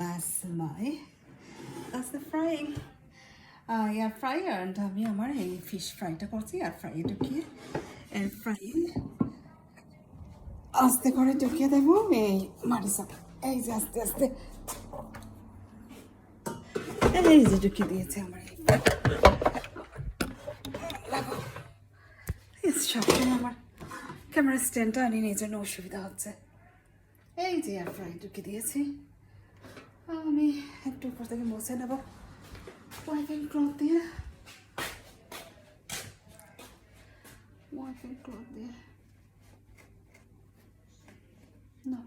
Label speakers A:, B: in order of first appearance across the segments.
A: that's the frying air fryer and আমি আমার এই ফিশ ফ্রাইটা করছি এয়ার ফ্রাইয়ে ঢুকিয়ে এয়ার ফ্রাইয়ে আস্তে করে ঢুকিয়ে দেবো এই মারিসাটা এই যে আস্তে আস্তে এই যে ঢুকিয়ে দিয়েছে আমার লাগো সবসময় আমার ক্যামেরা স্ট্যান্ডটা আনি এই জন্য অসুবিধা হচ্ছে এই যে এয়ার ফ্রাই ঢুকিয়ে দিয়েছি আমি একটু উপর থেকে মুছে নেব ওয়াইফাই ক্লথ দিয়ে না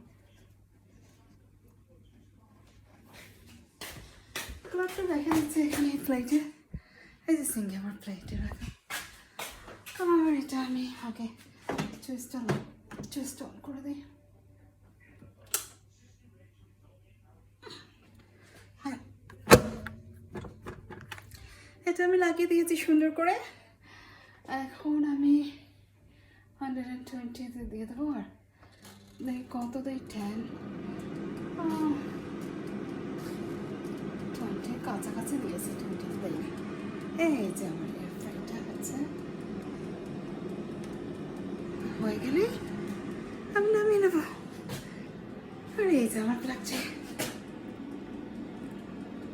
A: ক্লথটা দেখা যাচ্ছে এখানে প্লেটে এই যে সিঙ্গে আমার প্লেটে রাখা আর এটা আমি আগে চুইস্ট অন করে দিই হ্যাঁ এটা আমি লাগিয়ে দিয়েছি সুন্দর করে এখন আমি 120 দিয়ে দেবো আর দেখি কত দেয় 20 কাছাকাছি দিয়েছি 20 দেয় এই যে আমার এয়ার ফ্রাইটা আছে হয়ে গেলে আমি নামিয়ে নেবো আর এই যে আমার লাগছে